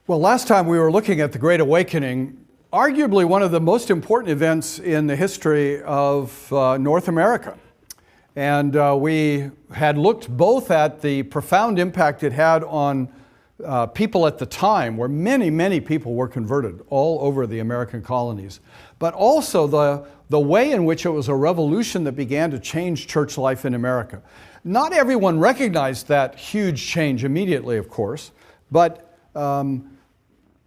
Well, last time we were looking at the Great Awakening, arguably one of the most important events in the history of North America. And we had looked both at the profound impact it had on people at the time, where many, many people were converted all over the American colonies, but also the way in which it was a revolution that began to change church life in America. Not everyone recognized that huge change immediately, of course, but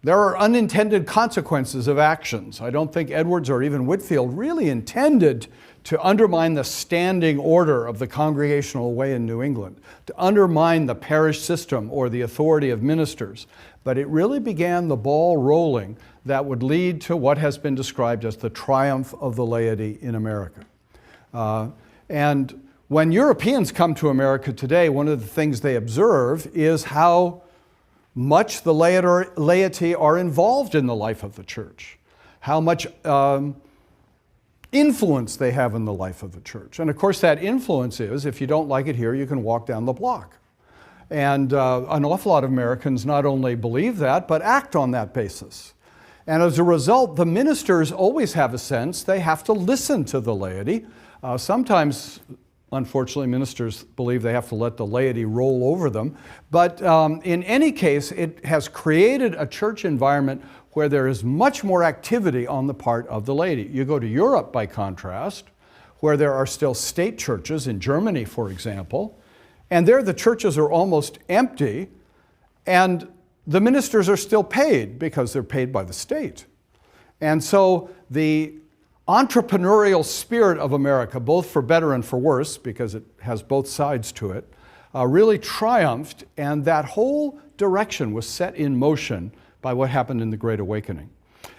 there are unintended consequences of actions. I don't think Edwards or even Whitefield really intended to undermine the standing order of the congregational way in New England, to undermine the parish system or the authority of ministers. But it really began the ball rolling that would lead to what has been described as the triumph of the laity in America. And when Europeans come to America today, one of the things they observe is how much the laity are involved in the life of the church, how much influence they have in the life of the church. And of course that influence is, if you don't like it here, you can walk down the block. And an awful lot of Americans not only believe that, but act on that basis. And as a result, the ministers always have a sense they have to listen to the laity. Sometimes, unfortunately, ministers believe they have to let the laity roll over them. But in any case, it has created a church environment where there is much more activity on the part of the laity. You go to Europe, by contrast, where there are still state churches, in Germany, for example, and there the churches are almost empty, and the ministers are still paid because they're paid by the state. And so the entrepreneurial spirit of America, both for better and for worse, because it has both sides to it, really triumphed, and that whole direction was set in motion by what happened in the Great Awakening.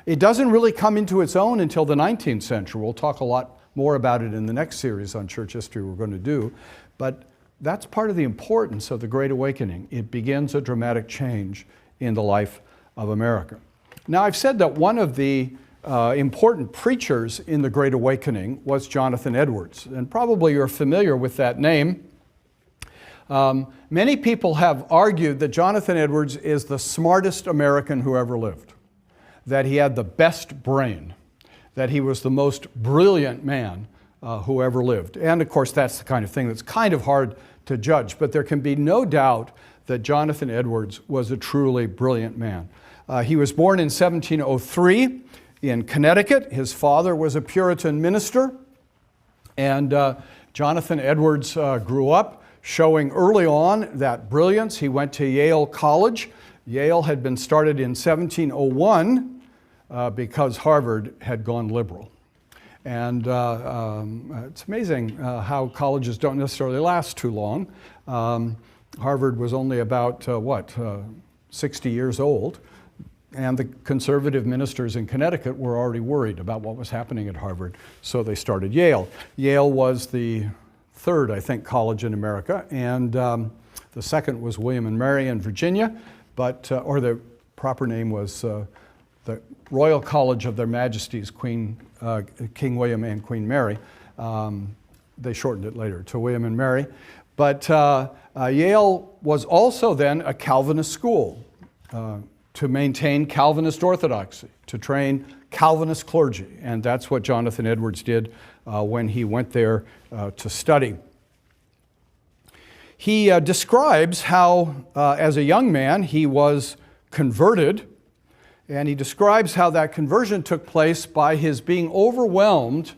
It doesn't really come into its own until the 19th century. We'll talk a lot more about it in the next series on church history we're going to do, but that's part of the importance of the Great Awakening. It begins a dramatic change in the life of America. Now, I've said that one of the important preachers in the Great Awakening was Jonathan Edwards, and probably you're familiar with that name. Many people have argued that Jonathan Edwards is the smartest American who ever lived, that he had the best brain, that he was the most brilliant man who ever lived. And of course, that's the kind of thing that's kind of hard to judge, but there can be no doubt that Jonathan Edwards was a truly brilliant man. He was born in 1703 in Connecticut. His father was a Puritan minister, and Jonathan Edwards grew up showing early on that brilliance. He went to Yale College. Yale had been started in 1701 because Harvard had gone liberal. And it's amazing how colleges don't necessarily last too long. Harvard was only about, 60 years old. And the conservative ministers in Connecticut were already worried about what was happening at Harvard, so they started Yale. Yale was the third, I think, college in America, and the second was William and Mary in Virginia, but or the proper name was the Royal College of Their Majesties, King William and Queen Mary. They shortened it later to William and Mary. But Yale was also then a Calvinist school to maintain Calvinist orthodoxy, to train Calvinist clergy. And that's what Jonathan Edwards did when he went there to study. He describes how, as a young man, he was converted, and he describes how that conversion took place by his being overwhelmed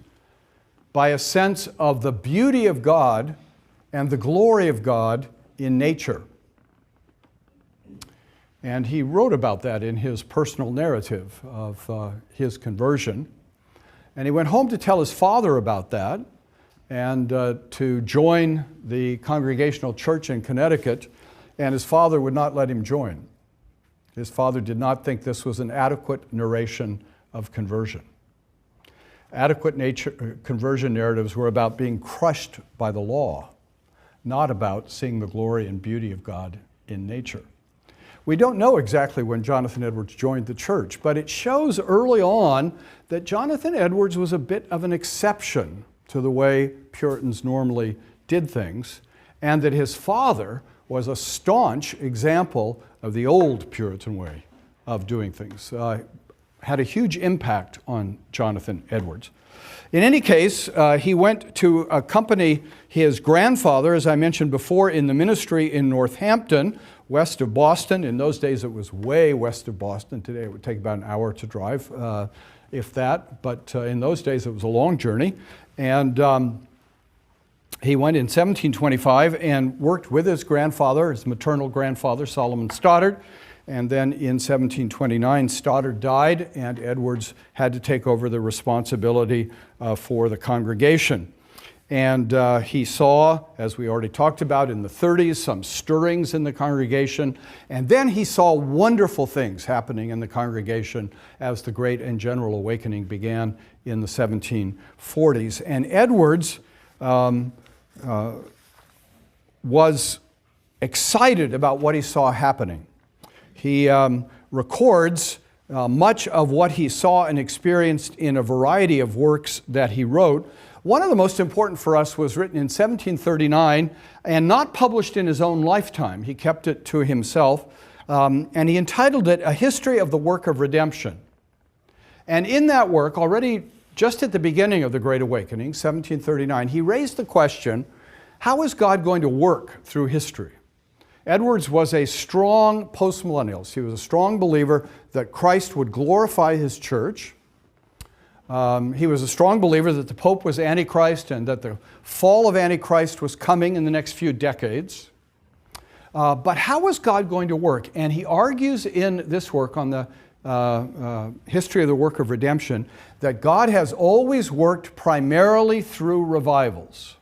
by a sense of the beauty of God and the glory of God in nature. And he wrote about that in his personal narrative of his conversion. And he went home to tell his father about that and to join the Congregational Church in Connecticut, and his father would not let him join. His father did not think this was an adequate narration of conversion. Adequate conversion narratives were about being crushed by the law, not about seeing the glory and beauty of God in nature. We don't know exactly when Jonathan Edwards joined the church, but it shows early on that Jonathan Edwards was a bit of an exception to the way Puritans normally did things, and that his father was a staunch example of the old Puritan way of doing things. Had a huge impact on Jonathan Edwards. In any case, he went to accompany his grandfather, as I mentioned before, in the ministry in Northampton, west of Boston. In those days, it was way west of Boston. Today, it would take about an hour to drive, if that. But in those days, it was a long journey. And he went in 1725 and worked with his grandfather, his maternal grandfather, Solomon Stoddard. And then in 1729, Stoddard died, and Edwards had to take over the responsibility for the congregation. And he saw, as we already talked about in the 30s, some stirrings in the congregation. And then he saw wonderful things happening in the congregation as the Great and General Awakening began in the 1740s. And Edwards was excited about what he saw happening. He records much of what he saw and experienced in a variety of works that he wrote. One of the most important for us was written in 1739 and not published in his own lifetime. He kept it to himself, and he entitled it A History of the Work of Redemption. And in that work, already just at the beginning of the Great Awakening, 1739, he raised the question, how is God going to work through history? Edwards was a strong postmillennialist. He was a strong believer that Christ would glorify his church. He was a strong believer that the Pope was Antichrist and that the fall of Antichrist was coming in the next few decades. But how was God going to work? And he argues in this work on the history of the work of redemption that God has always worked primarily through revivals.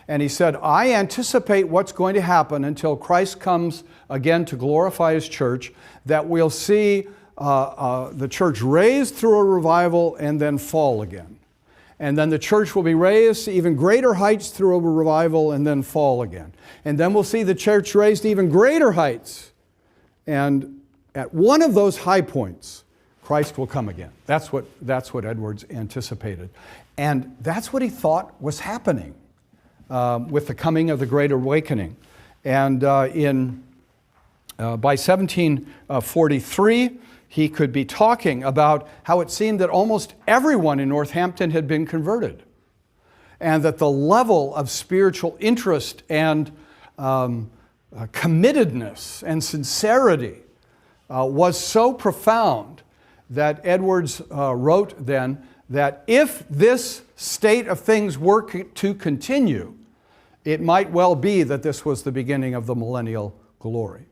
And he said, I anticipate what's going to happen until Christ comes again to glorify his church, that we'll see the church raised through a revival and then fall again. And then the church will be raised to even greater heights through a revival and then fall again. And then we'll see the church raised to even greater heights. And at one of those high points, Christ will come again. That's what Edwards anticipated. And that's what he thought was happening with the coming of the Great Awakening. And by 1743, he could be talking about how it seemed that almost everyone in Northampton had been converted, and that the level of spiritual interest and committedness and sincerity was so profound that Edwards wrote then that if this state of things were to continue, it might well be that this was the beginning of the millennial glory.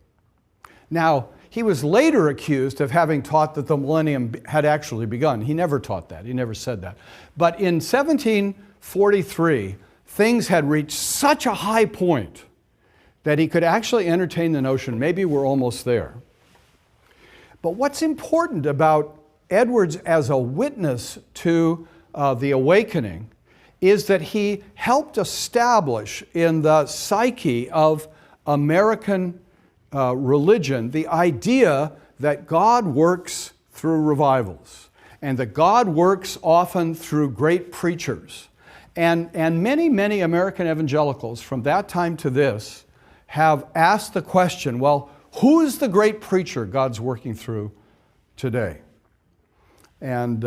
Now, he was later accused of having taught that the millennium had actually begun. He never taught that. He never said that. But in 1743, things had reached such a high point that he could actually entertain the notion, maybe we're almost there. But what's important about Edwards as a witness to the awakening is that he helped establish in the psyche of American religion the idea that God works through revivals and that God works often through great preachers. And many, many American evangelicals from that time to this have asked the question, well, who is the great preacher God's working through today? And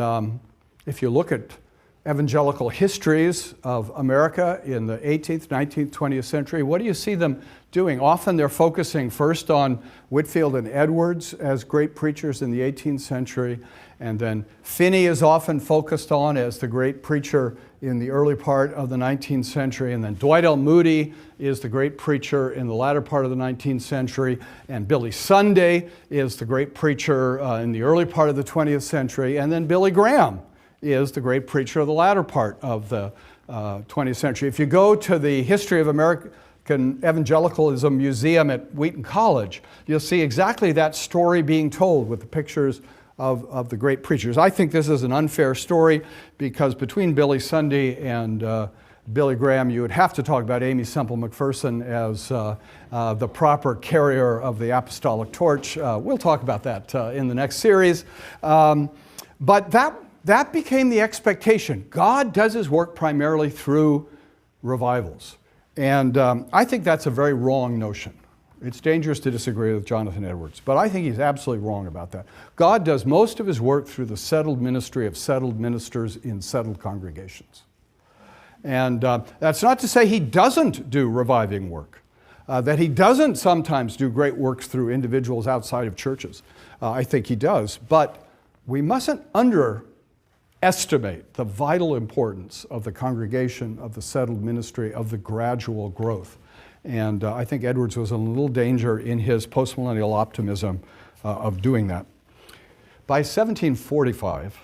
if you look at evangelical histories of America in the 18th, 19th, 20th century, what do you see them doing? Often they're focusing first on Whitefield and Edwards as great preachers in the 18th century, and then Finney is often focused on as the great preacher in the early part of the 19th century, and then Dwight L. Moody is the great preacher in the latter part of the 19th century, and Billy Sunday is the great preacher in the early part of the 20th century, and then Billy Graham is the great preacher of the latter part of the 20th century. If you go to the History of American Evangelicalism Museum at Wheaton College, you'll see exactly that story being told with the pictures of the great preachers. I think this is an unfair story because between Billy Sunday and Billy Graham, you would have to talk about Aimee Semple McPherson as the proper carrier of the apostolic torch. We'll talk about that in the next series. But that became the expectation. God does his work primarily through revivals. And I think that's a very wrong notion. It's dangerous to disagree with Jonathan Edwards, but I think he's absolutely wrong about that. God does most of his work through the settled ministry of settled ministers in settled congregations. And that's not to say he doesn't do reviving work, that he doesn't sometimes do great works through individuals outside of churches. I think he does, but we mustn't underestimate the vital importance of the congregation, of the settled ministry, of the gradual growth. And I think Edwards was in a little danger in his postmillennial optimism of doing that. By 1745,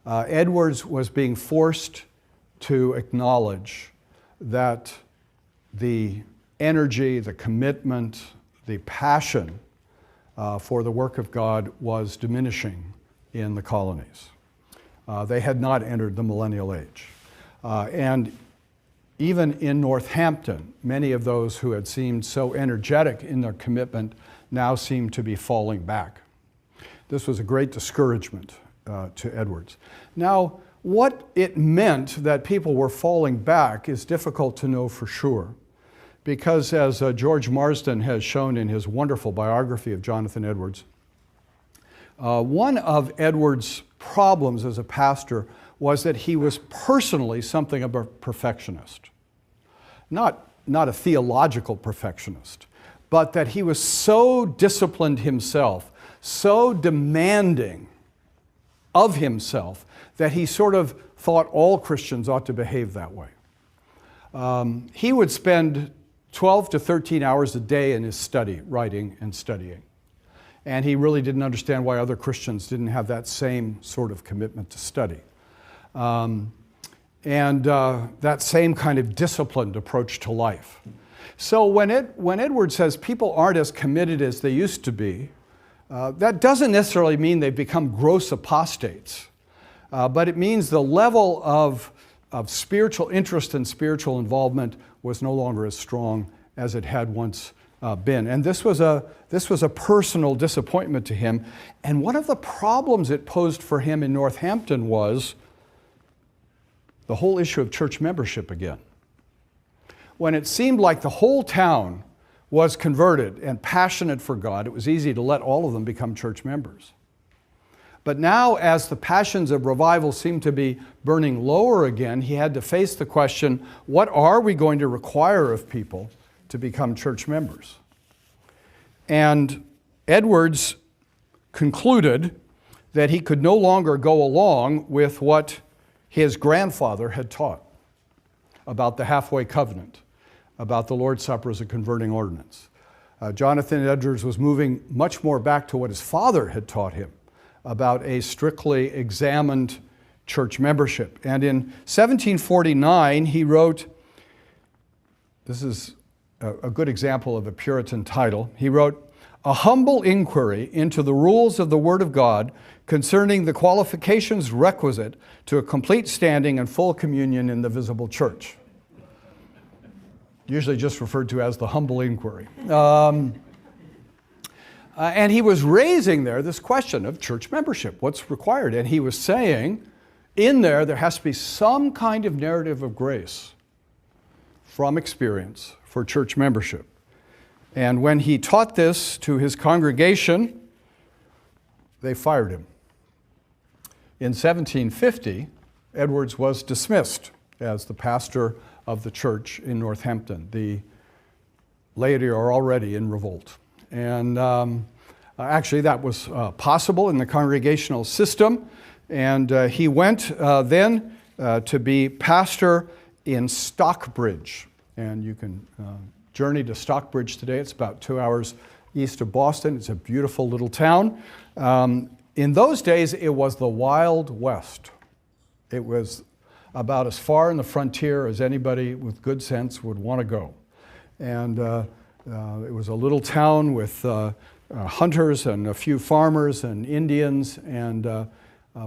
Edwards was being forced to acknowledge that the energy, the commitment, the passion for the work of God was diminishing in the colonies. They had not entered the millennial age. And even in Northampton, many of those who had seemed so energetic in their commitment now seemed to be falling back. This was a great discouragement to Edwards. Now, what it meant that people were falling back is difficult to know for sure, because as George Marsden has shown in his wonderful biography of Jonathan Edwards, one of Edwards' problems as a pastor was that he was personally something of a perfectionist. Not a theological perfectionist, but that he was so disciplined himself, so demanding of himself, that he sort of thought all Christians ought to behave that way. He would spend 12 to 13 hours a day in his study, writing and studying. And he really didn't understand why other Christians didn't have that same sort of commitment to study. That same kind of disciplined approach to life. So when Edwards says people aren't as committed as they used to be, that doesn't necessarily mean they've become gross apostates, but it means the level of spiritual interest and spiritual involvement was no longer as strong as it had once been. And this was a personal disappointment to him. And one of the problems it posed for him in Northampton was the whole issue of church membership again. When it seemed like the whole town was converted and passionate for God, it was easy to let all of them become church members. But now, as the passions of revival seemed to be burning lower again, he had to face the question, what are we going to require of people to become church members? And Edwards concluded that he could no longer go along with what his grandfather had taught about the halfway covenant, about the Lord's Supper as a converting ordinance. Jonathan Edwards was moving much more back to what his father had taught him about a strictly examined church membership. And in 1749, he wrote, this is a good example of a Puritan title, he wrote, "A humble inquiry into the rules of the Word of God concerning the qualifications requisite to a complete standing and full communion in the visible church." Usually just referred to as the humble inquiry. And he was raising there this question of church membership, what's required. And he was saying, in there has to be some kind of narrative of grace from experience for church membership. And when he taught this to his congregation, they fired him. In 1750, Edwards was dismissed as the pastor of the church in Northampton. The laity are already in revolt. And actually that was possible in the congregational system. And he went then to be pastor in Stockbridge. And you can journey to Stockbridge today. It's about 2 hours east of Boston. It's a beautiful little town. In those days, it was the Wild West. It was about as far in the frontier as anybody with good sense would want to go. And it was a little town with hunters and a few farmers and Indians. And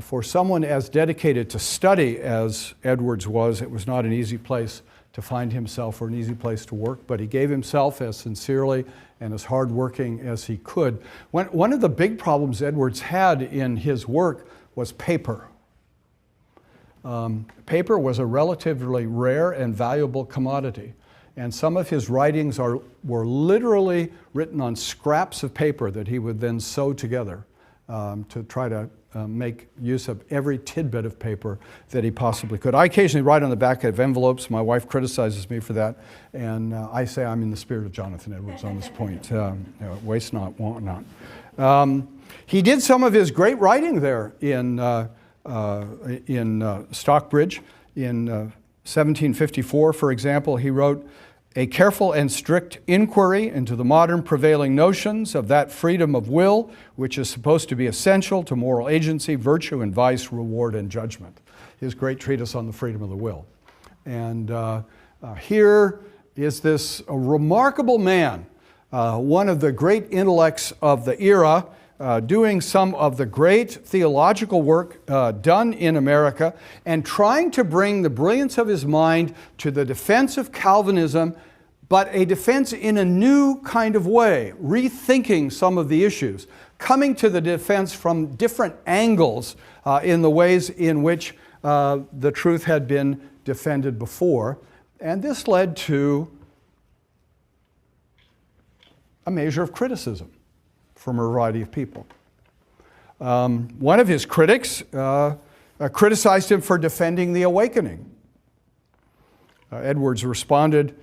for someone as dedicated to study as Edwards was, it was not an easy place to find himself or an easy place to work, but he gave himself as sincerely and as hardworking as he could. One of the big problems Edwards had in his work was paper. Paper was a relatively rare and valuable commodity. And some of his writings were literally written on scraps of paper that he would then sew together to try to make use of every tidbit of paper that he possibly could. I occasionally write on the back of envelopes. My wife criticizes me for that, and I say I'm in the spirit of Jonathan Edwards on this point. Waste not, want not. He did some of his great writing there in Stockbridge. In 1754, for example, he wrote, "A careful and strict inquiry into the modern prevailing notions of that freedom of will which is supposed to be essential to moral agency, virtue and vice, reward and judgment." His great treatise on the freedom of the will. And here is this remarkable man, one of the great intellects of the era, doing some of the great theological work done in America and trying to bring the brilliance of his mind to the defense of Calvinism, but a defense in a new kind of way, rethinking some of the issues, coming to the defense from different angles in the ways in which the truth had been defended before. And this led to a measure of criticism from a variety of people. One of his critics criticized him for defending the awakening. Edwards responded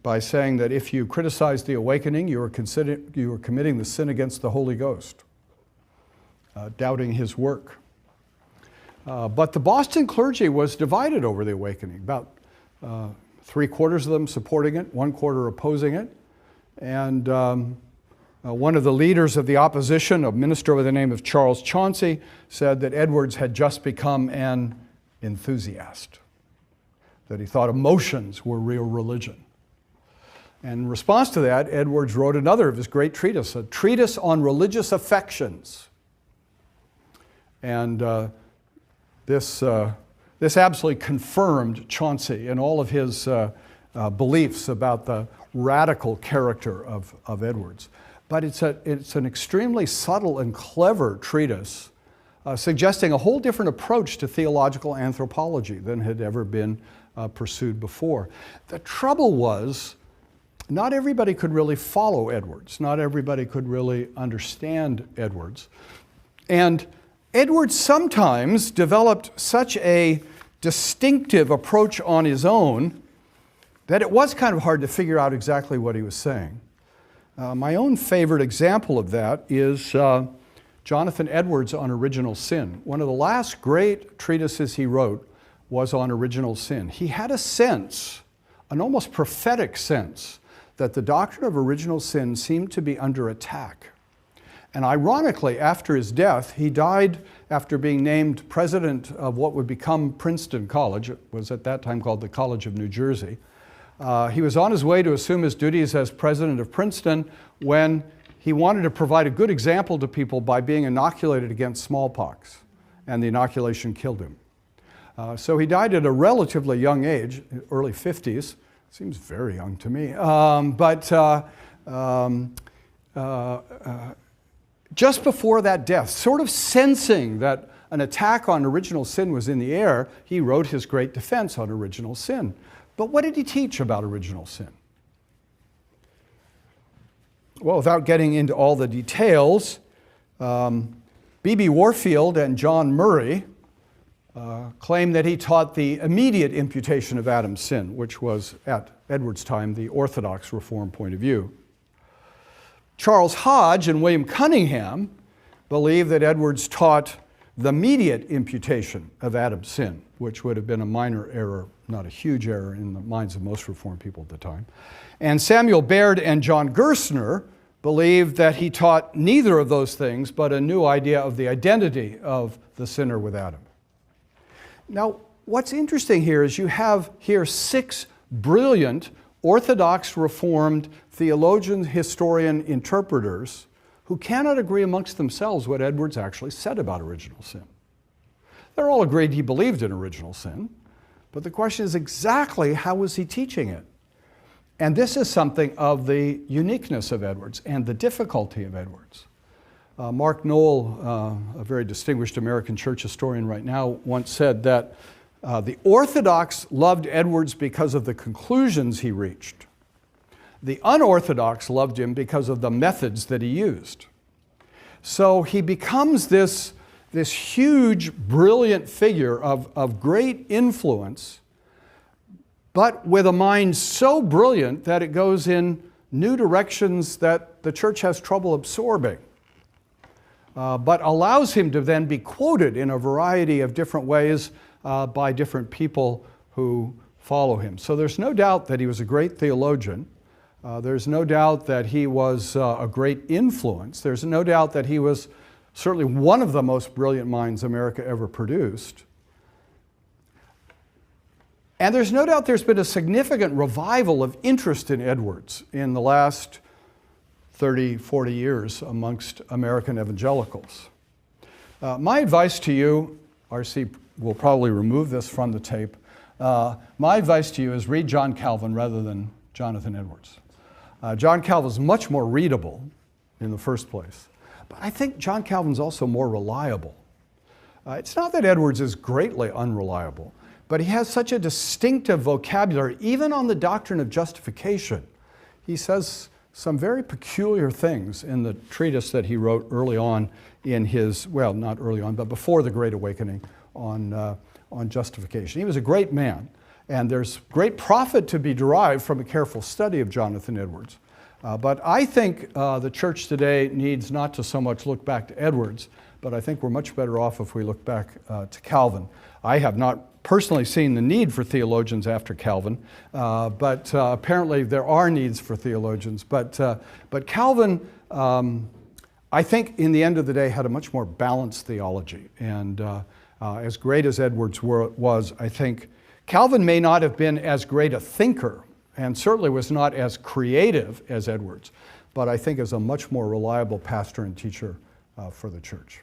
by saying that if you criticize the awakening, you are committing the sin against the Holy Ghost, doubting his work. But the Boston clergy was divided over the awakening, about 3/4 of them supporting it, 1/4 opposing it. And one of the leaders of the opposition, a minister by the name of Charles Chauncey, said that Edwards had just become an enthusiast, that he thought emotions were real religion. And in response to that, Edwards wrote another of his great treatises, a treatise on religious affections. And this absolutely confirmed Chauncey in all of his beliefs about the radical character of Edwards. But it's an extremely subtle and clever treatise suggesting a whole different approach to theological anthropology than had ever been pursued before. The trouble was, not everybody could really follow Edwards. Not everybody could really understand Edwards. And Edwards sometimes developed such a distinctive approach on his own that it was kind of hard to figure out exactly what he was saying. My own favorite example of that is Jonathan Edwards on original sin. One of the last great treatises he wrote was on original sin. He had a sense, an almost prophetic sense, that the doctrine of original sin seemed to be under attack. And ironically, after his death, he died after being named president of what would become Princeton College. It was at that time called the College of New Jersey. He was on his way to assume his duties as president of Princeton when he wanted to provide a good example to people by being inoculated against smallpox, and the inoculation killed him. So he died at a relatively young age, early 50s. Seems very young to me. Just before that death, sort of sensing that an attack on original sin was in the air, he wrote his great defense on original sin. But what did he teach about original sin? Well, without getting into all the details, B.B. Warfield and John Murray claim that he taught the immediate imputation of Adam's sin, which was, at Edwards' time, the Orthodox Reformed point of view. Charles Hodge and William Cunningham believe that Edwards taught the immediate imputation of Adam's sin, which would have been a minor error, not a huge error in the minds of most Reformed people at the time. And Samuel Baird and John Gerstner believed that he taught neither of those things, but a new idea of the identity of the sinner with Adam. Now, what's interesting here is you have here 6 brilliant Orthodox Reformed theologian, historian, interpreters who cannot agree amongst themselves what Edwards actually said about original sin. They're all agreed he believed in original sin, but the question is exactly how was he teaching it? And this is something of the uniqueness of Edwards and the difficulty of Edwards. Mark Noll, a very distinguished American church historian right now, once said that The Orthodox loved Edwards because of the conclusions he reached. The unorthodox loved him because of the methods that he used. So he becomes this huge, brilliant figure of great influence, but with a mind so brilliant that it goes in new directions that the church has trouble absorbing, but allows him to then be quoted in a variety of different ways by different people who follow him. So there's no doubt that he was a great theologian. There's no doubt that he was a great influence. There's no doubt that he was certainly one of the most brilliant minds America ever produced. And there's no doubt there's been a significant revival of interest in Edwards in the last 30, 40 years amongst American evangelicals. My advice to you, R.C. will probably remove this from the tape, my advice to you is read John Calvin rather than Jonathan Edwards. John Calvin's much more readable in the first place, but I think John Calvin's also more reliable. It's not that Edwards is greatly unreliable, but he has such a distinctive vocabulary, even on the doctrine of justification. He says some very peculiar things in the treatise that he wrote early on in his, well, not early on, but before the Great Awakening on justification. He was a great man, and there's great profit to be derived from a careful study of Jonathan Edwards. But I think the church today needs not to so much look back to Edwards, but I think we're much better off if we look back to Calvin. I have not personally seen the need for theologians after Calvin, but apparently there are needs for theologians. But Calvin, I think in the end of the day, had a much more balanced theology. And as great as Edwards was, I think Calvin may not have been as great a thinker and certainly was not as creative as Edwards, but I think is a much more reliable pastor and teacher for the church.